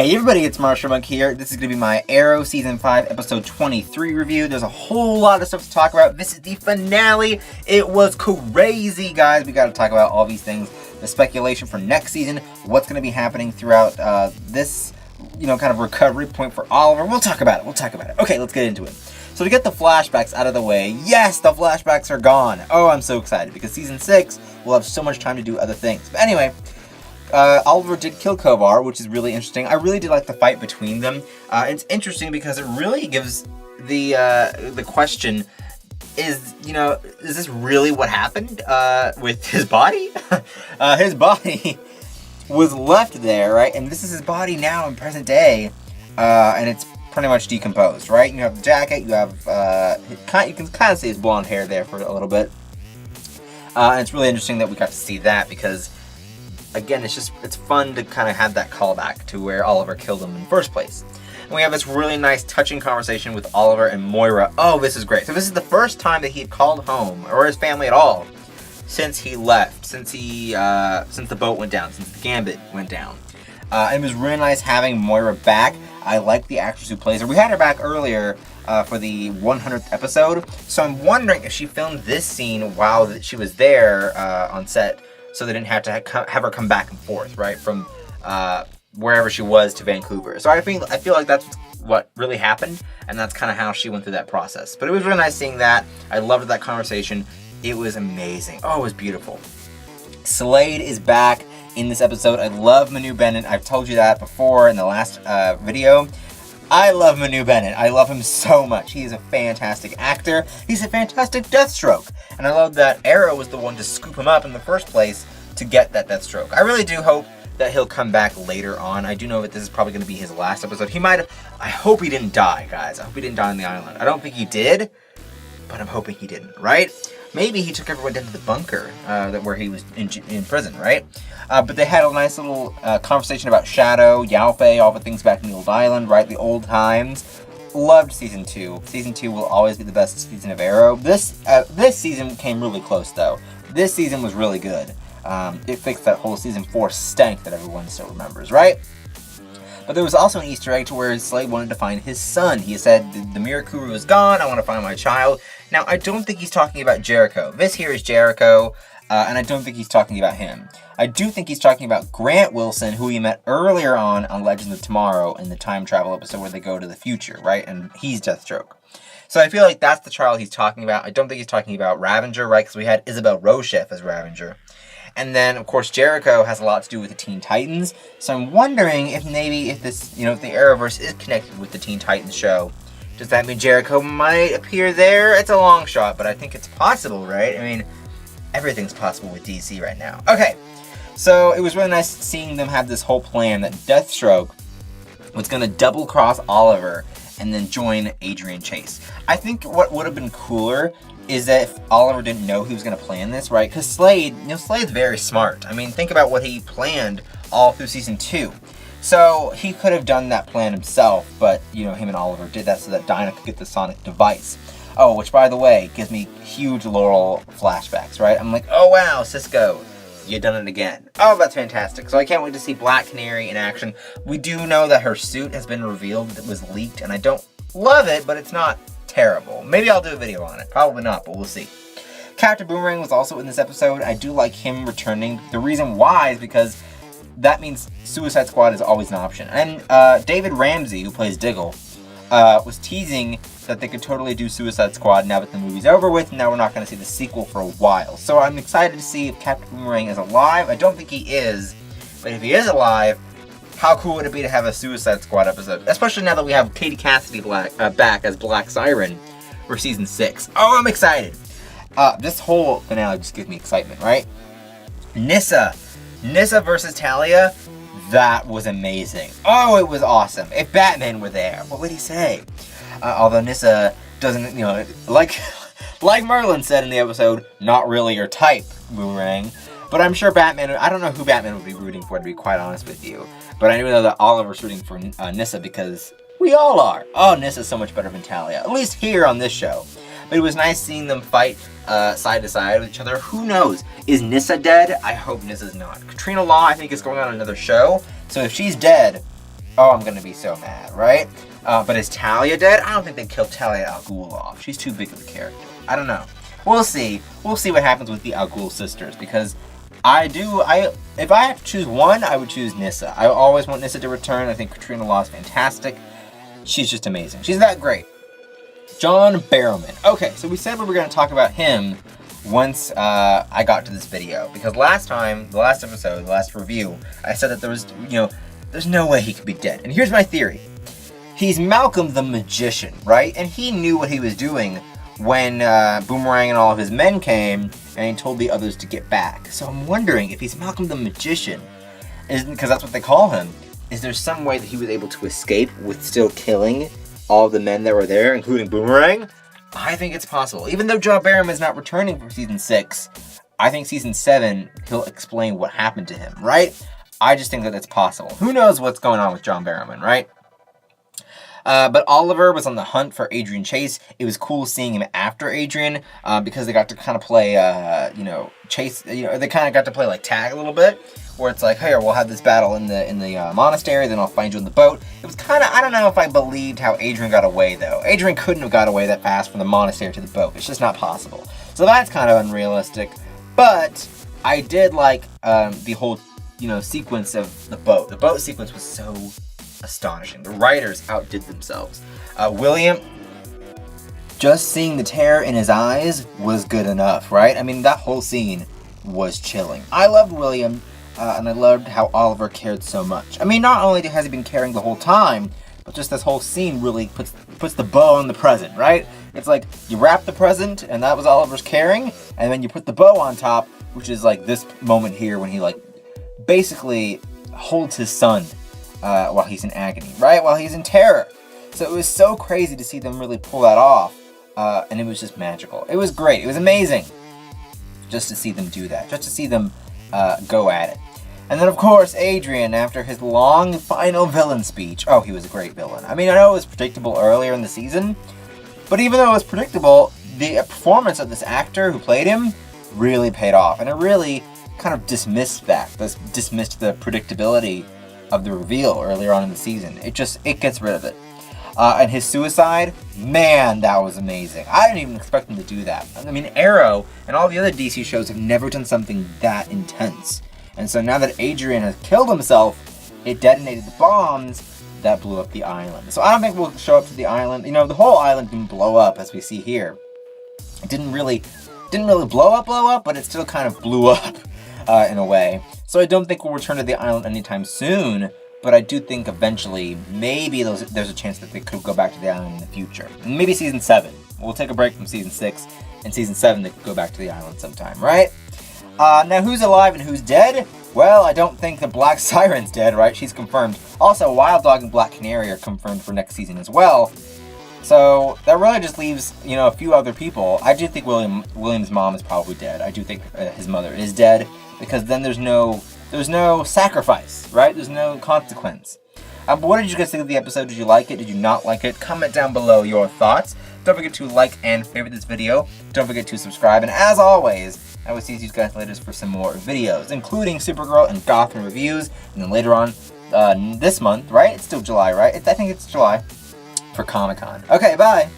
Hey everybody, it's Monk here. This is going to be my Arrow Season 5 Episode 23 review. There's a whole lot of stuff to talk about. This is the finale. It was crazy, guys. We got to talk about all these things. The speculation for next season, what's going to be happening throughout this, kind of recovery point for Oliver. We'll talk about it. Okay, let's get into it. So to get the flashbacks out of the way, yes, the flashbacks are gone. Oh, I'm so excited because Season 6 will have so much time to do other things. But anyway, Oliver did kill Kovar, which is really interesting. I really did like the fight between them. It's interesting because it really gives the question, is this really what happened with his body? His body was left there, right? And this is his body now in present day, and it's pretty much decomposed, right? You have the jacket, you have, you can kind of see his blonde hair there for a little bit. And it's really interesting that we got to see that because, again, it's fun to kind of have that callback to where Oliver killed him in the first place. And we have this really nice, touching conversation with Oliver and Moira. Oh, this is great. So this is the first time that he had called home, or his family at all, since he left, since the boat went down, since the Gambit went down. And it was really nice having Moira back. I like the actress who plays her. We had her back earlier for the 100th episode, so I'm wondering if she filmed this scene while she was there on set, so they didn't have to have her come back and forth, right, from wherever she was to Vancouver. So I feel like that's what really happened, and that's kind of how she went through that process. But it was really nice seeing that. I loved that conversation. It was amazing. Oh, it was beautiful. Slade is back in this episode. I love Manu Bennett. I've told you that before in the last video. I love Manu Bennett. I love him so much. He is a fantastic actor. He's a fantastic Deathstroke. And I love that Arrow was the one to scoop him up in the first place to get that Deathstroke. I really do hope that he'll come back later on. I do know that this is probably going to be his last episode. I hope he didn't die, guys. I hope he didn't die on the island. I don't think he did, but I'm hoping he didn't, right? Maybe he took everyone down to the bunker where he was in prison, right? But they had a nice little conversation about Shadow, Yalfei, all the things back in the old island, right? The old times. Loved Season 2. Season 2 will always be the best season of Arrow. This season came really close, though. This season was really good. It fixed that whole Season 4 stank that everyone still remembers, right? But there was also an Easter egg to where Slade wanted to find his son. He said, the Mirakuru is gone, I want to find my child. Now, I don't think he's talking about Jericho. This here is Jericho, and I don't think he's talking about him. I do think he's talking about Grant Wilson, who he met earlier on Legends of Tomorrow in the time travel episode where they go to the future, right? And he's Deathstroke. So I feel like that's the child he's talking about. I don't think he's talking about Ravenger, right? Because we had Isabel Rochef as Ravenger. And then, of course, Jericho has a lot to do with the Teen Titans. So I'm wondering if this, if the Arrowverse is connected with the Teen Titans show. Does that mean Jericho might appear there? It's a long shot, but I think it's possible, right? I mean, everything's possible with DC right now. Okay, so it was really nice seeing them have this whole plan that Deathstroke was going to double-cross Oliver and then join Adrian Chase. I think what would have been cooler is that if Oliver didn't know he was going to plan this, right? Because Slade's very smart. I mean, think about what he planned all through Season 2. So he could have done that plan himself, but, him and Oliver did that so that Dinah could get the sonic device. Oh, which, by the way, gives me huge Laurel flashbacks, right? I'm like, oh, wow, Cisco, you done it again. Oh, that's fantastic. So I can't wait to see Black Canary in action. We do know that her suit has been revealed, that it was leaked, and I don't love it, but it's not terrible. Maybe I'll do a video on it. Probably not, but we'll see. Captain Boomerang was also in this episode. I do like him returning. The reason why is because that means Suicide Squad is always an option. And David Ramsey, who plays Diggle, was teasing that they could totally do Suicide Squad now that the movie's over with, and now we're not going to see the sequel for a while. So I'm excited to see if Captain Boomerang is alive. I don't think he is, but if he is alive, how cool would it be to have a Suicide Squad episode? Especially now that we have Katie Cassidy back as Black Siren for Season 6. Oh, I'm excited! This whole finale just gives me excitement, right? Nyssa versus Talia, that was amazing. Oh, it was awesome. If Batman were there, what would he say? Although Nyssa doesn't, like Myrlin said in the episode, not really your type, Boomerang. But I'm sure Batman, I don't know who Batman would be rooting for, to be quite honest with you. But I do know that Oliver's rooting for Nyssa because we all are. Oh, Nyssa's so much better than Talia, at least here on this show. But it was nice seeing them fight side to side with each other. Who knows? Is Nyssa dead? I hope Nyssa's not. Katrina Law, I think, is going on another show. So if she's dead, oh, I'm gonna be so mad, right? But is Talia dead? I don't think they killed Talia al Ghul off. She's too big of a character. I don't know. We'll see. We'll see what happens with the Al Ghul sisters, because if I have to choose one, I would choose Nyssa. I always want Nyssa to return. I think Katrina Law is fantastic. She's just amazing. She's that great. John Barrowman. Okay, so we said we were going to talk about him once I got to this video, because last time, the last episode, the last review, I said that there was, there's no way he could be dead. And here's my theory. He's Malcolm the Magician, right? And he knew what he was doing when Boomerang and all of his men came, and he told the others to get back. So I'm wondering if he's Malcolm the Magician, because that's what they call him. Is there some way that he was able to escape with still killing all the men that were there, including Boomerang? I think it's possible. Even though John Barrowman is not returning for Season 6, I think Season 7, he'll explain what happened to him, right? I just think that it's possible. Who knows what's going on with John Barrowman, right? But Oliver was on the hunt for Adrian Chase. It was cool seeing him after Adrian, because they got to kind of play, Chase, they kind of got to play like tag a little bit, where it's like, hey, we'll have this battle in the monastery, then I'll find you on the boat. It was kind of, I don't know if I believed how Adrian got away, though. Adrian couldn't have got away that fast from the monastery to the boat. It's just not possible. So that's kind of unrealistic. But I did like the whole, sequence of the boat. The boat sequence was so astonishing. The writers outdid themselves. William, just seeing the terror in his eyes was good enough, right? I mean, that whole scene was chilling. I loved William, and I loved how Oliver cared so much. I mean, not only has he been caring the whole time, but just this whole scene really puts the bow on the present, right? It's like, you wrap the present, and that was Oliver's caring, and then you put the bow on top, which is like this moment here when he basically holds his son while he's in agony, right? While he's in terror. So it was so crazy to see them really pull that off, and it was just magical. It was great. It was amazing just to see them do that, just to see them go at it. And then, of course, Adrian, after his long final villain speech. Oh, he was a great villain. I mean, I know it was predictable earlier in the season, but even though it was predictable, the performance of this actor who played him really paid off, and it really kind of dismissed the predictability of the reveal earlier on in the season. It gets rid of it. And his suicide, man, that was amazing. I didn't even expect him to do that. I mean, Arrow and all the other DC shows have never done something that intense. And so now that Adrian has killed himself, it detonated the bombs that blew up the island. So I don't think we'll show up to the island. The whole island didn't blow up, as we see here. It didn't really blow up, but it still kind of blew up in a way. So I don't think we'll return to the island anytime soon, but I do think eventually, maybe there's a chance that they could go back to the island in the future. And maybe Season 7. We'll take a break from Season 6, and Season 7 they could go back to the island sometime, right? Now who's alive and who's dead? Well, I don't think the Black Siren's dead, right? She's confirmed. Also, Wild Dog and Black Canary are confirmed for next season as well. So that really just leaves, a few other people. I do think William's mom is probably dead. I do think his mother is dead, because then there's no sacrifice, right? There's no consequence. But what did you guys think of the episode? Did you like it? Did you not like it? Comment down below your thoughts. Don't forget to like and favorite this video. Don't forget to subscribe. And as always, I will see you guys later for some more videos, including Supergirl and Gotham reviews. And then later on this month, right? It's still July, right? I think it's July, for Comic-Con. Okay, bye!